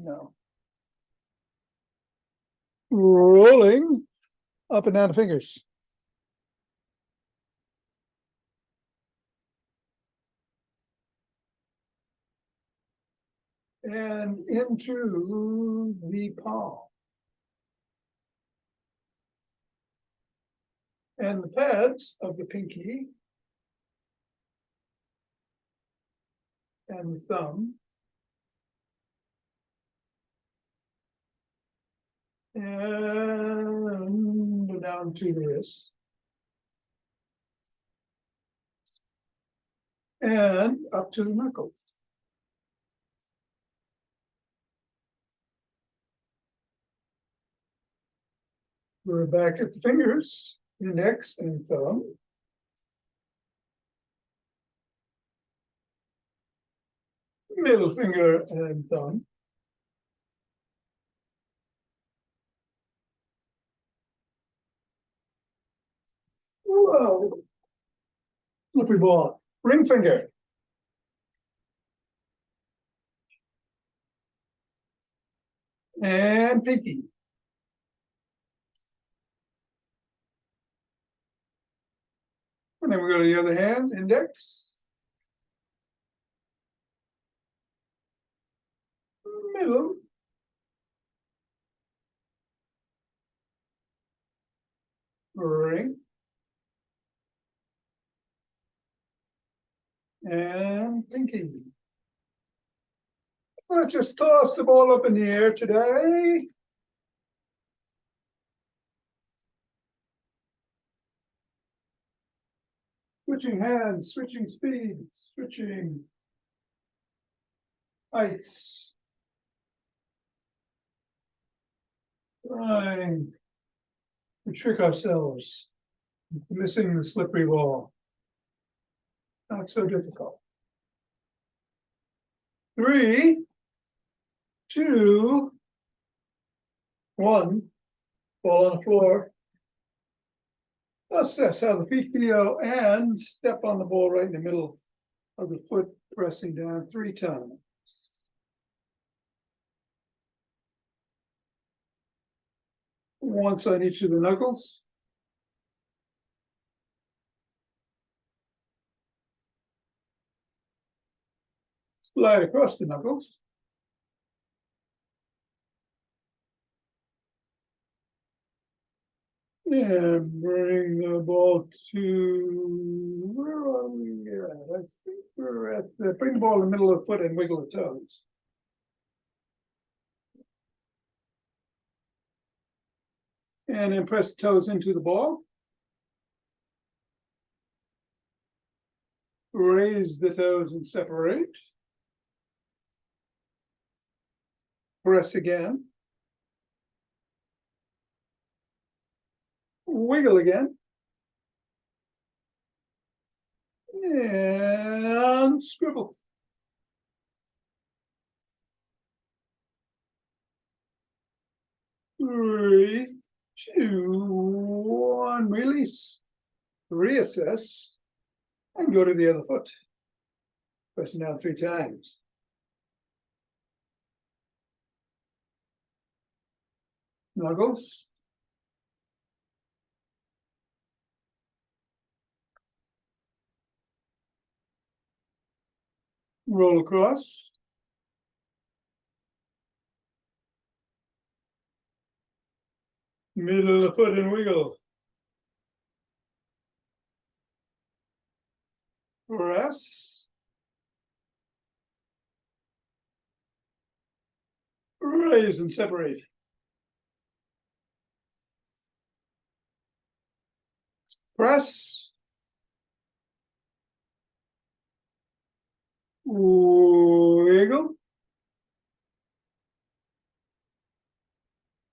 now. Rolling up and down the fingers. And into the palm. And the pads of the pinky and the thumb. And down to the wrist. And up to the knuckles. We're back at the fingers, index and thumb. Middle finger and thumb. Whoa. Slippery ball. Ring finger. And pinky. And then we go to the other hand, index. Middle. Ring. And pinky. Let's just toss the ball up in the air today. Switching hands, switching speeds, switching heights. Trying to trick ourselves, missing the slippery ball. Not so difficult. 3, 2, 1. Ball on the floor. Assess how the feet feel and step on the ball right in the middle of the foot, pressing down 3 times. Once on each of the knuckles. Slide across the knuckles. And bring the ball to, where are we at? I think we're at, bring the ball in the middle of the foot and wiggle the toes. And then press the toes into the ball. Raise the toes and separate. Press again. Wiggle again. And scribble. Three, 2, 1, release. Reassess. And go to the other foot. Pressing down 3 times. Knuckles. Roll across. Middle of the foot and wiggle. Press. Raise and separate. Press. Wiggle.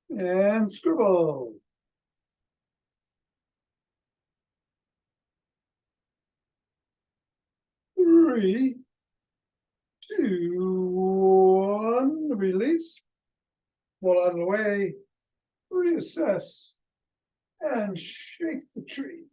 And scribble. Three, 2, 1, release. Ball out of the way. Reassess. And shake the tree.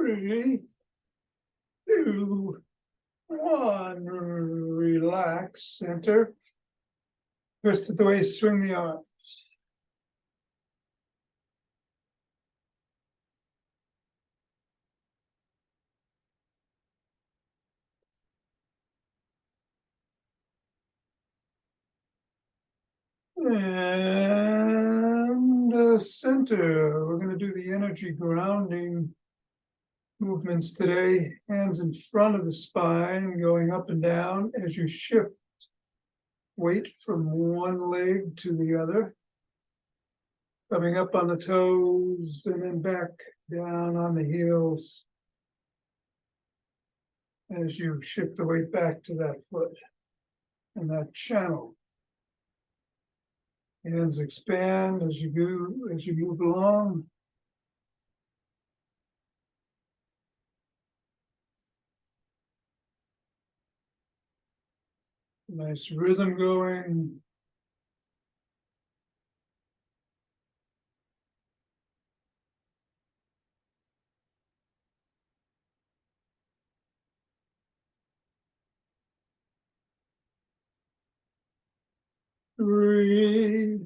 3, 2, 1. Relax, center. Twist it the waist, swing the arms. And center. We're going to do the energy grounding movements today. Hands in front of the spine, going up and down as you shift weight from one leg to the other. Coming up on the toes and then back down on the heels as you shift the weight back to that foot and that channel. Hands expand as you move along. Nice rhythm going. Three,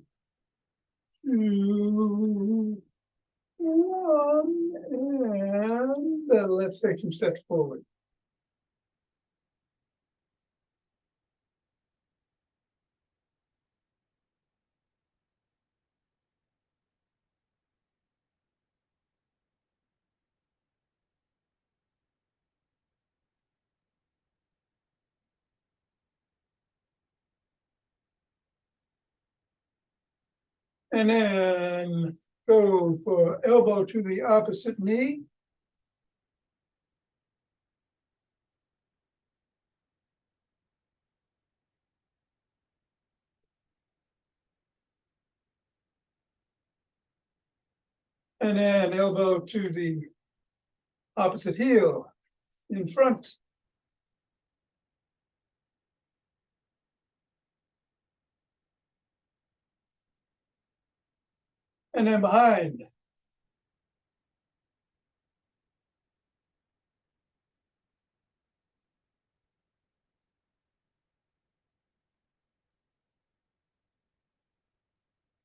2, 1, and let's take some steps forward. And then go for elbow to the opposite knee. And then elbow to the opposite heel in front. And then behind.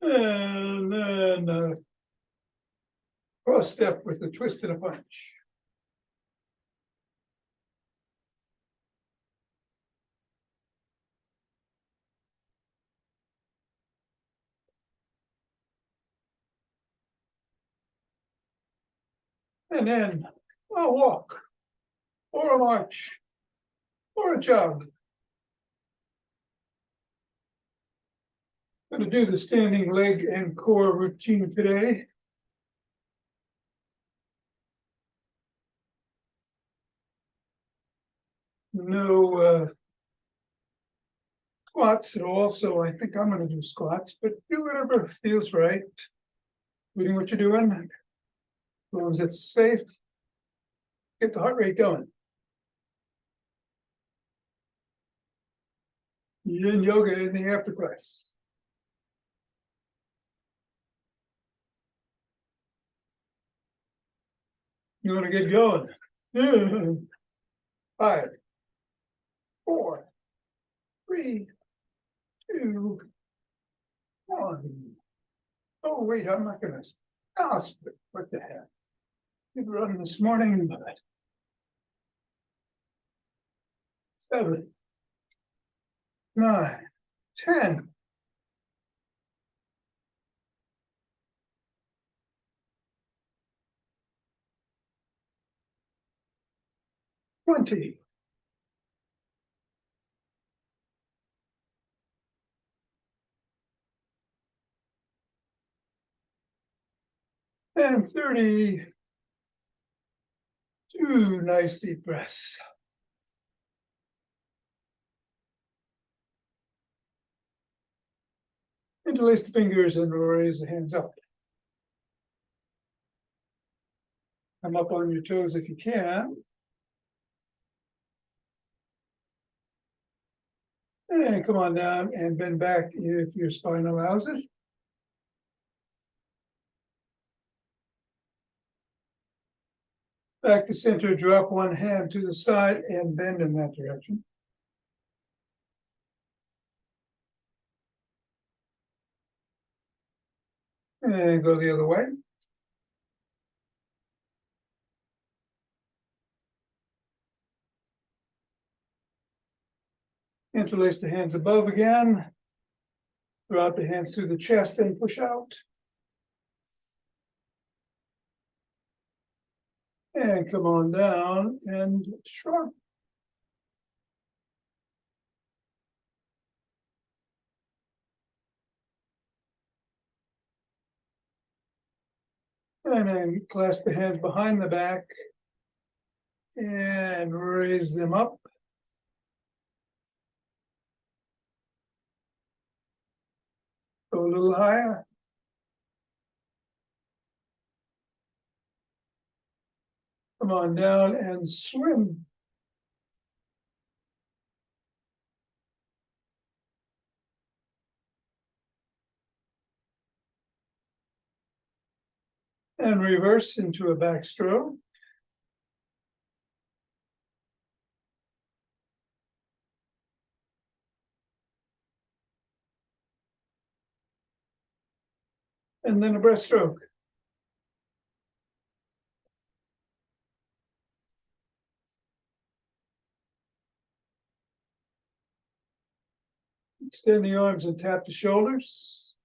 And then cross step with a twist and a punch. And then a walk, or a march, or a jog. Going to do the standing leg and core routine today. No squats at all, so I think I'm going to do squats, but do whatever feels right. Doing what you're doing, as long as it's safe. Get the heart rate going. Yin yoga in the after class. You want to get going? 5, 4, 3, 2, 1. Oh wait, I'm not gonna. Oh, what the heck? Did run this morning, but 7, 9, 10. 20. And 30. 2 nice deep breaths. Interlace the fingers and raise the hands up. Come up on your toes if you can. And come on down and bend back if your spine allows it. Back to center, drop one hand to the side and bend in that direction. And go the other way. Interlace the hands above again. Drop the hands through the chest and push out. And come on down and shrug. And then clasp the hands behind the back and raise them up. Go a little higher. Come on down and swim. And reverse into a backstroke. And then a breaststroke. Extend the arms and tap the shoulders.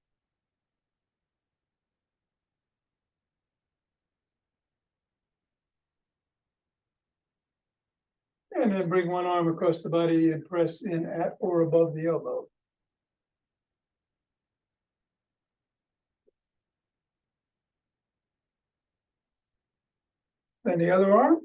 And then bring one arm across the body and press in at or above the elbow. Then the other arm.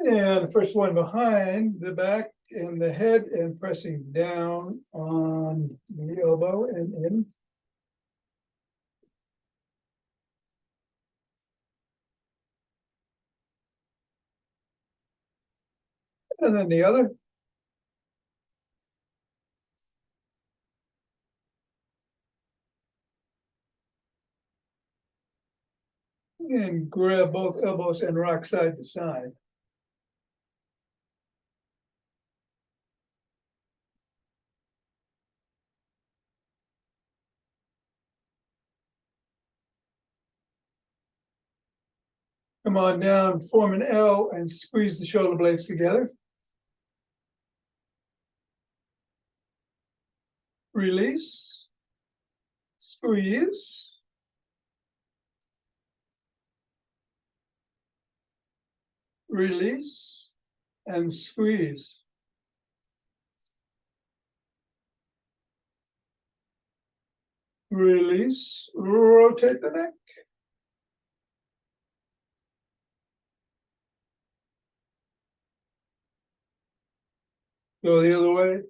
And the first one behind the back and the head and pressing down on the elbow and in. And then the other. And grab both elbows and rock side to side. Come on down, form an L and squeeze the shoulder blades together. Release, squeeze. Release and squeeze. Release, rotate the neck. Go the other way.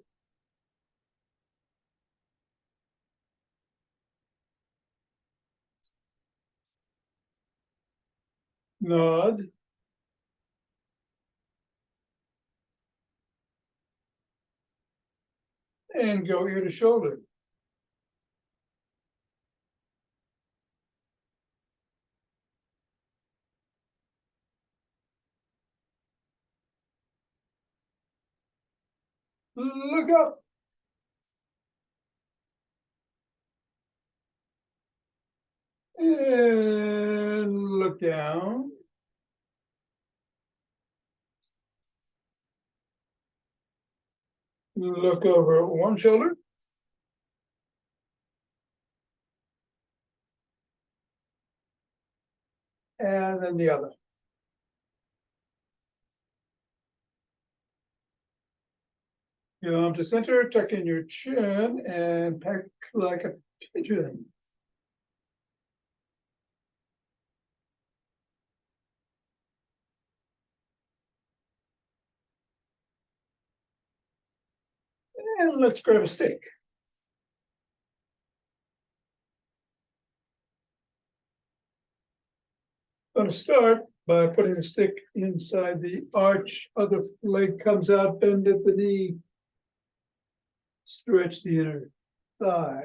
Nod. And go ear to shoulder. Look up. And look down. Look over one shoulder. And then the other. Your arm to center, tuck in your chin and peck like a pigeon. And let's grab a stick. I'm going to start by putting the stick inside the arch. Other leg comes out, bend at the knee. Stretch the inner thigh.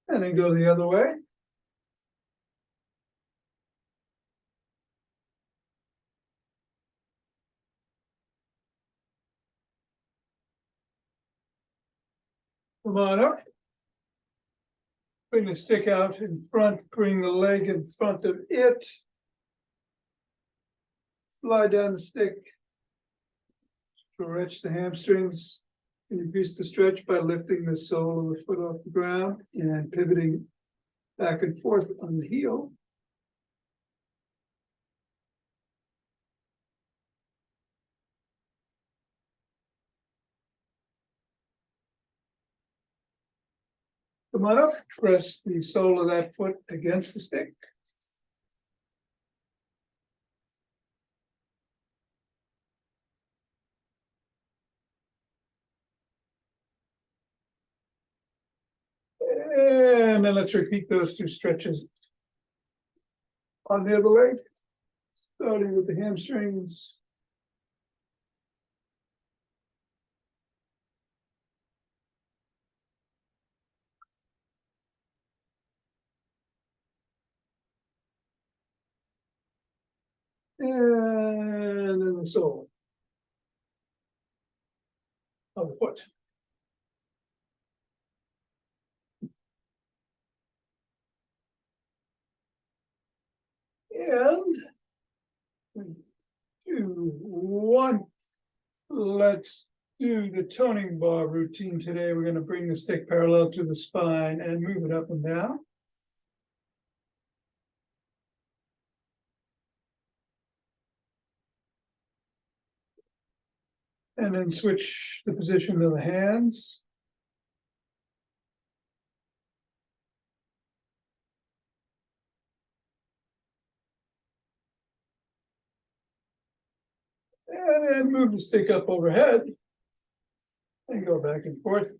And then go the other way. Come on up. Bring the stick out in front, bring the leg in front of it. Slide down the stick. Stretch the hamstrings. Increase the stretch by lifting the sole of the foot off the ground and pivoting back and forth on the heel. Come on up, press the sole of that foot against the stick. And then let's repeat those two stretches on the other leg, starting with the hamstrings. And then the sole of the foot. And 3, 2, 1. Let's do the toning bar routine today. We're going to bring the stick parallel to the spine and move it up and down. And then switch the position of the hands. And then move the stick up overhead. And go back and forth.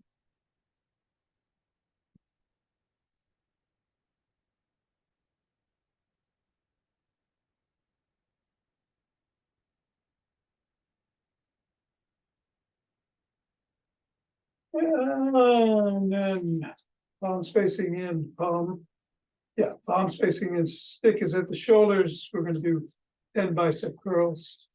And then palms facing in, palms facing in, stick is at the shoulders. We're going to do 10 bicep curls.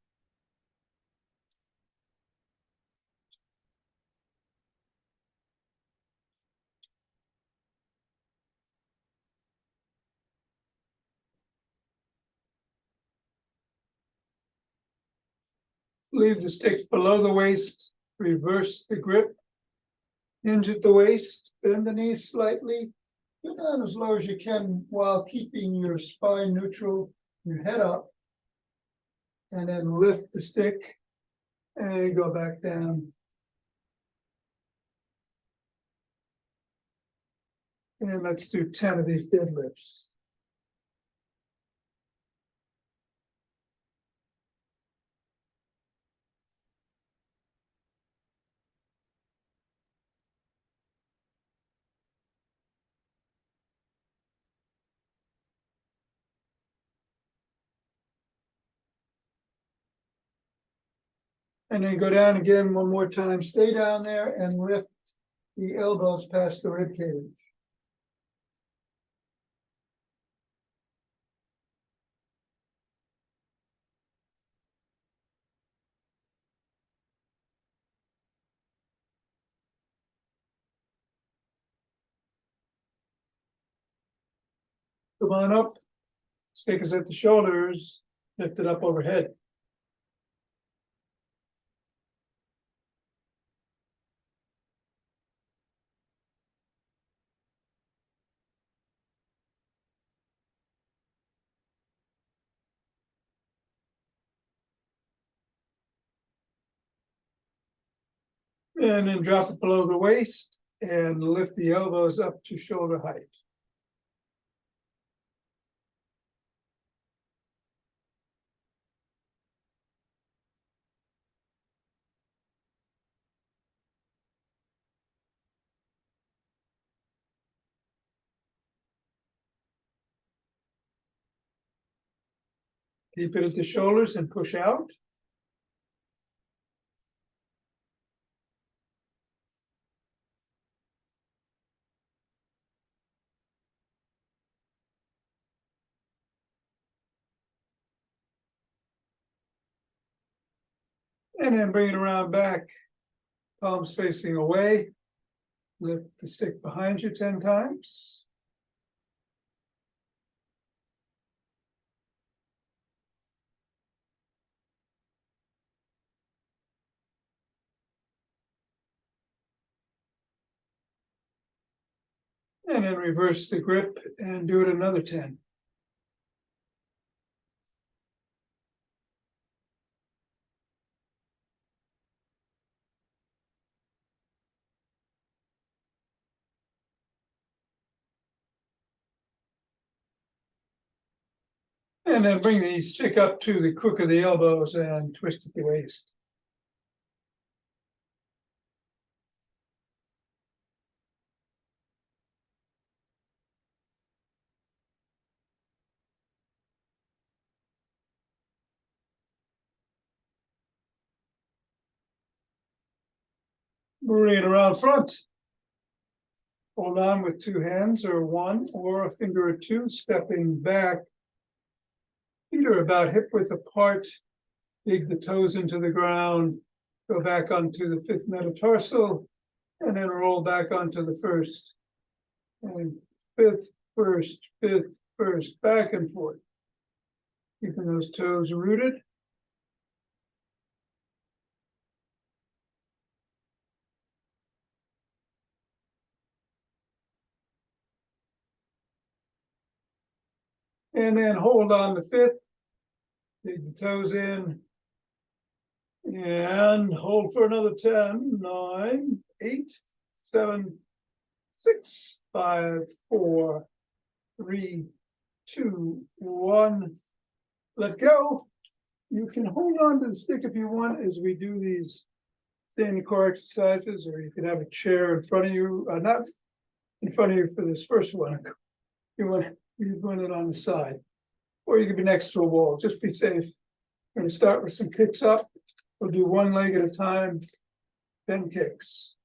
Leave the sticks below the waist, reverse the grip, hinge at the waist, bend the knees slightly, go down as low as you can while keeping your spine neutral, your head up, and then lift the stick and go back down. And let's do 10 of these deadlifts. And then go down again one more time. Stay down there and lift the elbows past the rib cage. Come on up. Stick is at the shoulders. Lift it up overhead. And then drop it below the waist and lift the elbows up to shoulder height. Keep it at the shoulders and push out. And then bring it around back, palms facing away. Lift the stick behind you 10 times. And then reverse the grip and do it another 10. And then bring the stick up to the crook of the elbows and twist at the waist. Bring it around front. Hold on with 2 hands or 1 or a finger or 2, stepping back. Feet are about hip width apart. Dig the toes into the ground. Go back onto the 5th metatarsal. And then roll back onto the 1st. And 5th, 1st, 5th, 1st, back and forth. Keeping those toes rooted. And then hold on the 5th. Dig the toes in. And hold for another 10, 9, 8, 7, 6, 5, 4, 3, 2, 1. Let go. You can hold on to the stick if you want as we do these standing core exercises, or you can have a chair in front of you, not in front of you for this first one. You want it on the side, or you could be next to a wall. Just be safe. We're going to start with some kicks up. We'll do one leg at a time, then kicks.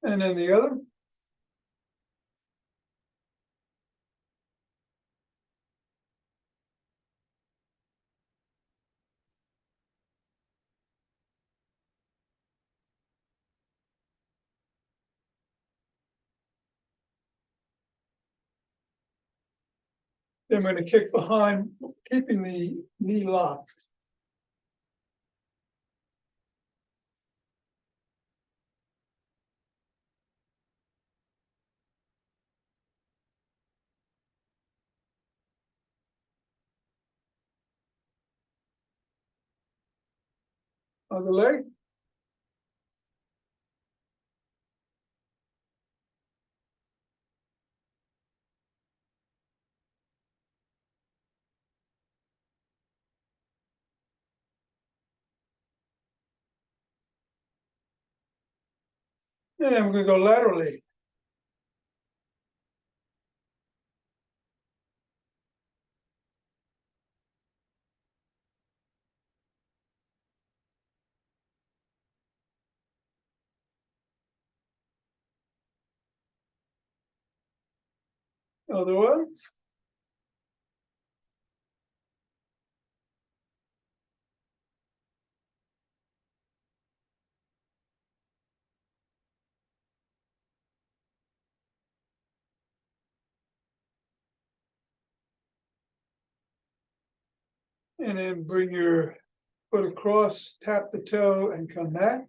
And then the other. Then we're going to kick behind, keeping the knee locked. Other leg. And then we're going to go laterally. Other one. And then bring your foot across, tap the toe, and come back.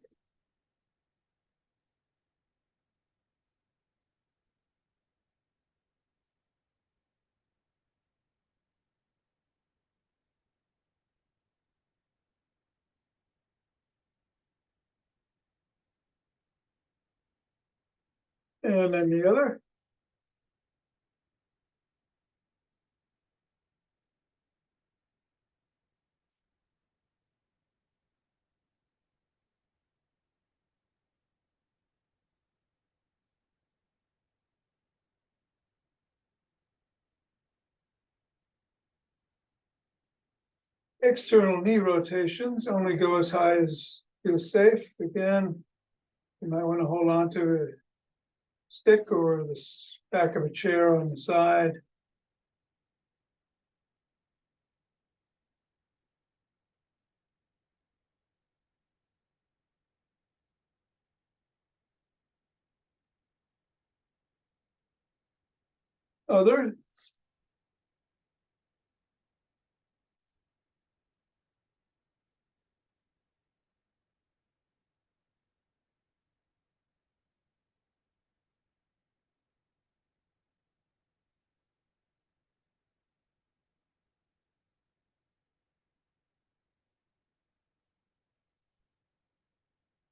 And then the other. External knee rotations only go as high as feels safe. Again, you might want to hold on to a stick or the back of a chair on the side. Other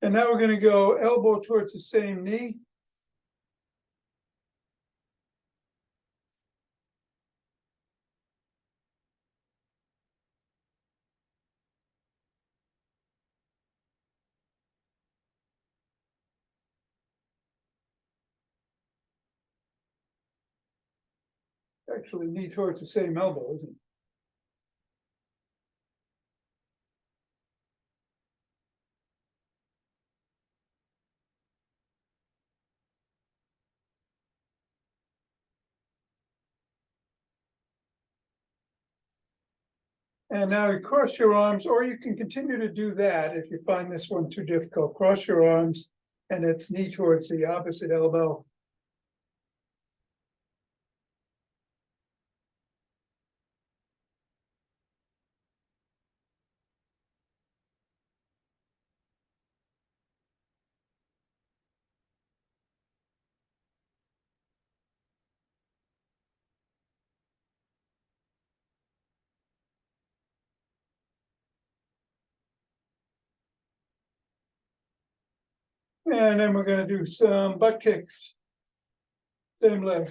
And now we're going to go elbow towards the same knee. Actually, knee towards the same elbow, isn't it? And now you cross your arms, or you can continue to do that if you find this one too difficult. Cross your arms, and it's knee towards the opposite elbow. And then we're going to do some butt kicks. Same leg.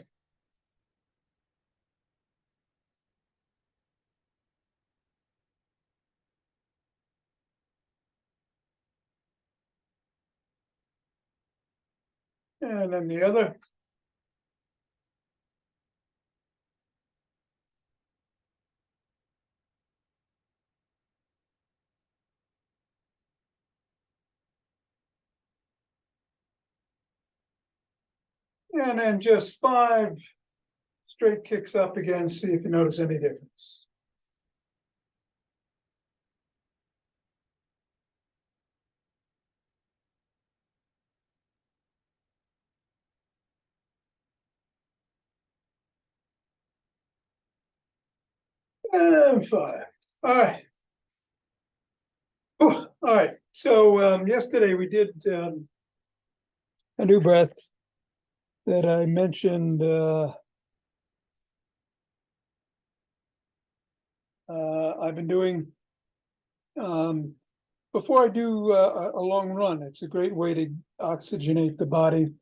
And then the other. And then just 5 straight kicks up again. See if you notice any difference. And 5. All right. All right. So yesterday we did a new breath that I mentioned. I've been doing before I do a long run. It's a great way to oxygenate the body,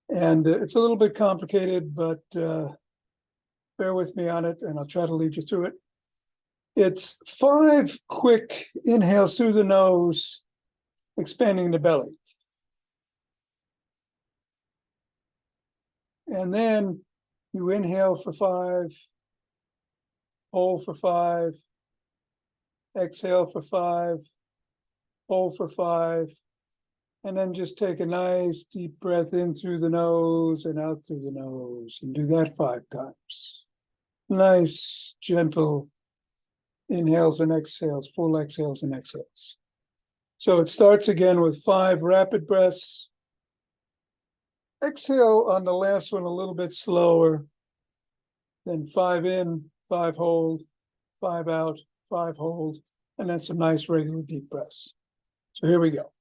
and it's a little bit complicated, but bear with me on it, and I'll try to lead you through it. It's 5 quick inhales through the nose, expanding the belly. And then you inhale for 5, hold for 5, exhale for 5, hold for 5, and then just take a nice deep breath in through the nose and out through the nose, and do that 5 times. Nice, gentle inhales and exhales, full exhales and exhales. So it starts again with 5 rapid breaths. Exhale on the last one a little bit slower. Then 5 in, 5 hold, 5 out, 5 hold, and then some nice regular deep breaths. So here we go.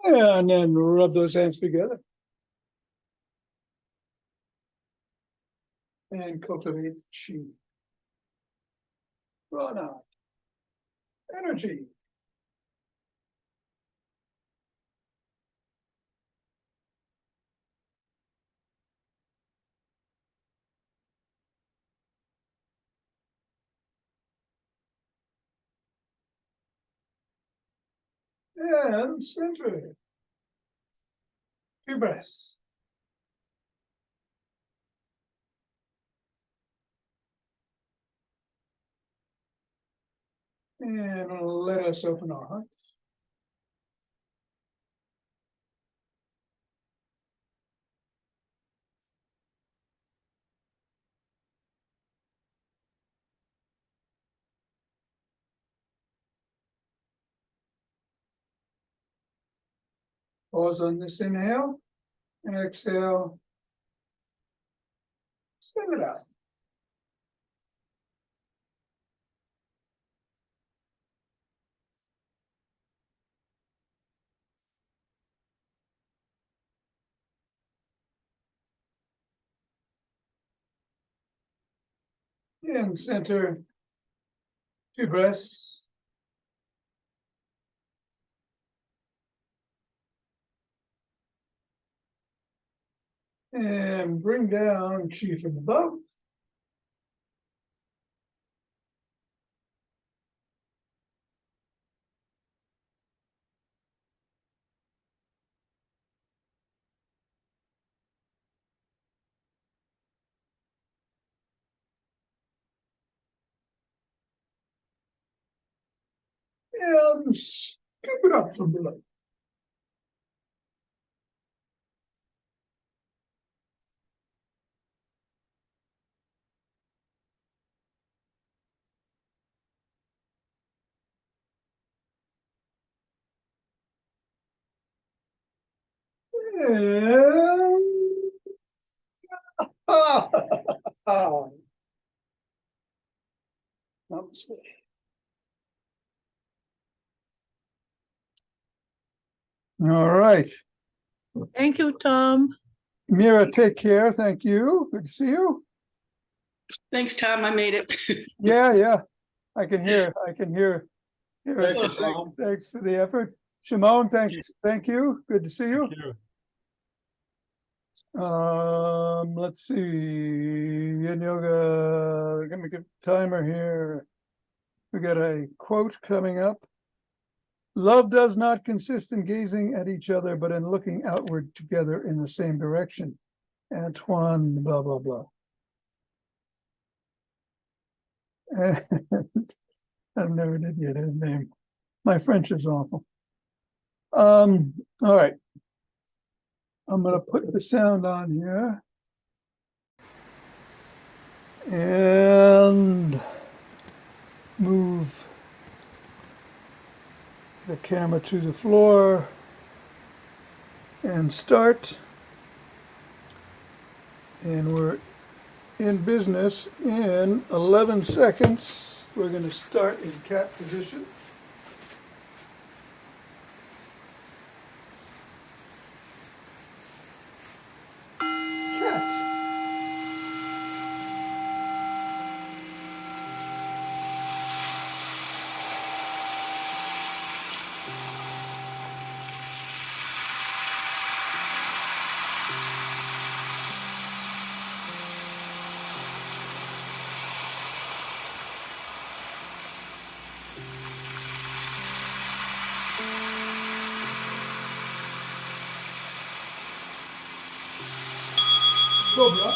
And then rub those hands together. And cultivate chi. Prana. Energy. And center. 2 breaths. And let us open our hearts. Pause on this inhale. And exhale. Send it out. And center. 2 breaths. And bring down chi from above. And scoop it up from below. And namaste. All right. Thank you, Tom. Mira, take care. Thank you. Good to see you. Thanks, Tom. I made it. Yeah. I can hear. Thank you, Thanks, Tom. thanks for the effort. Shimon, thank you. Good to see you. Let's see. Yin yoga. Let me get a timer here. We got a quote coming up. Love does not consist in gazing at each other, but in looking outward together in the same direction. Antoine, blah, blah, blah. And I never did get his name. My French is awful. All right. I'm going to put the sound on here. And move the camera to the floor and start. And we're in business in 11 seconds. We're going to start in cat position. Cat. Cobra.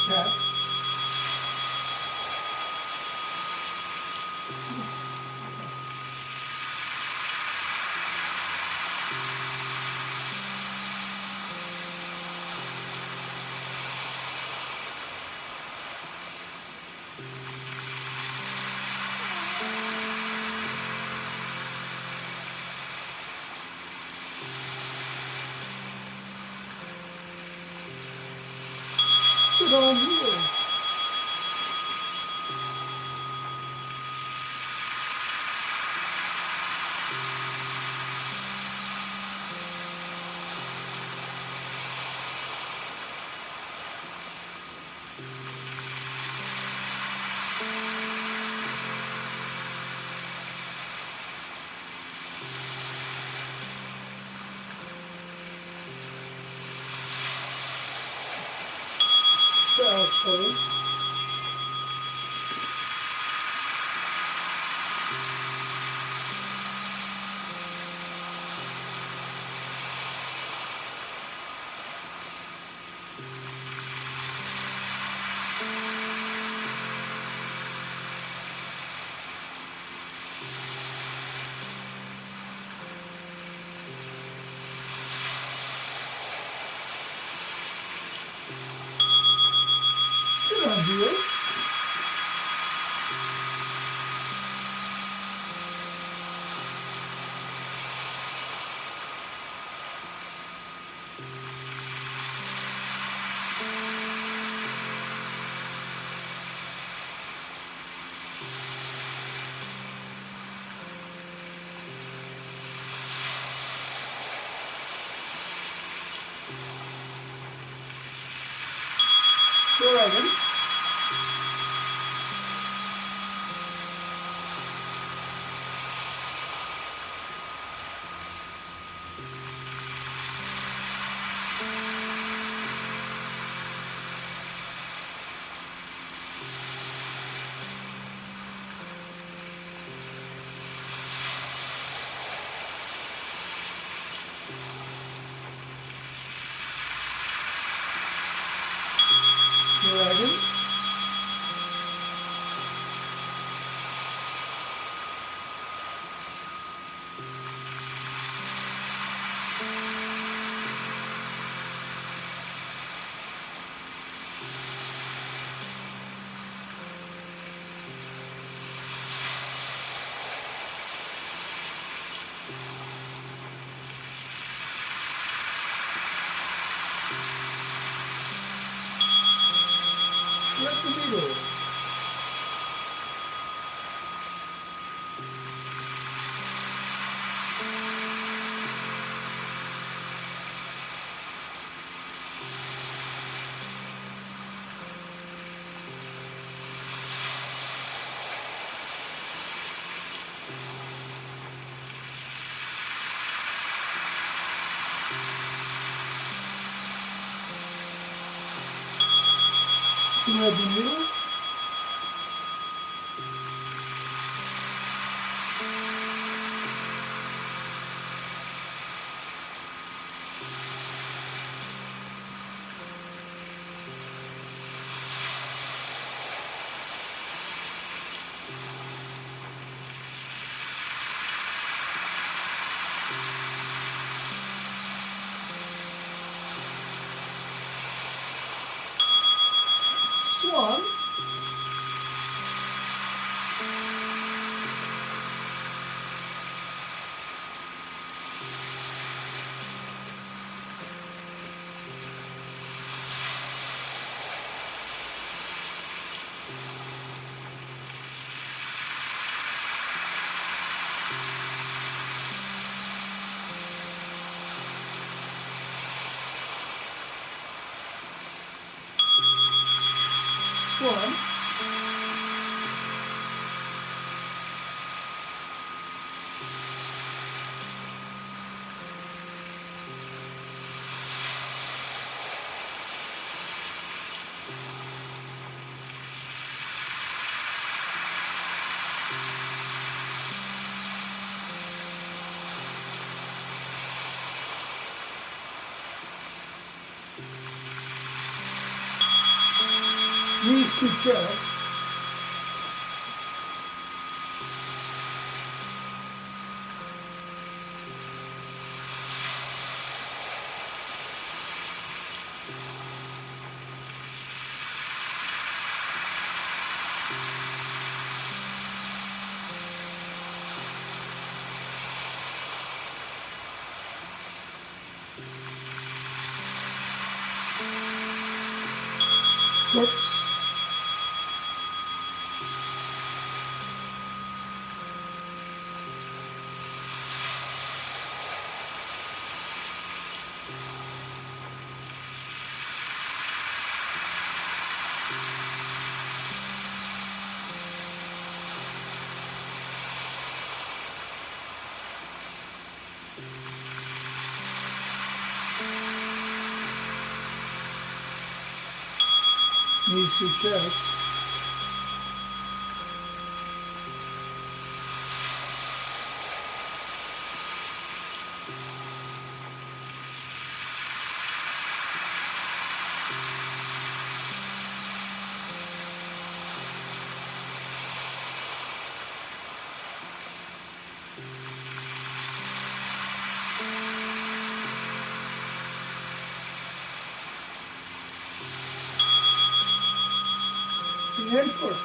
Cat. on wheels. South Coast. Sit on wheels. Driving. Driving. Thread the needle. Thread the needle. Swan. Swan. Knees to chest. Whoops. Knees to chest. And corpse.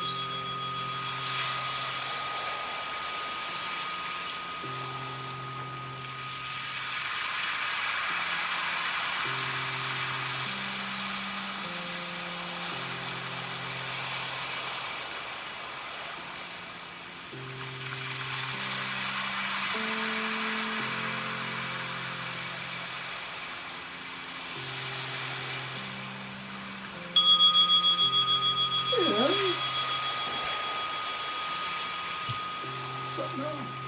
And something else.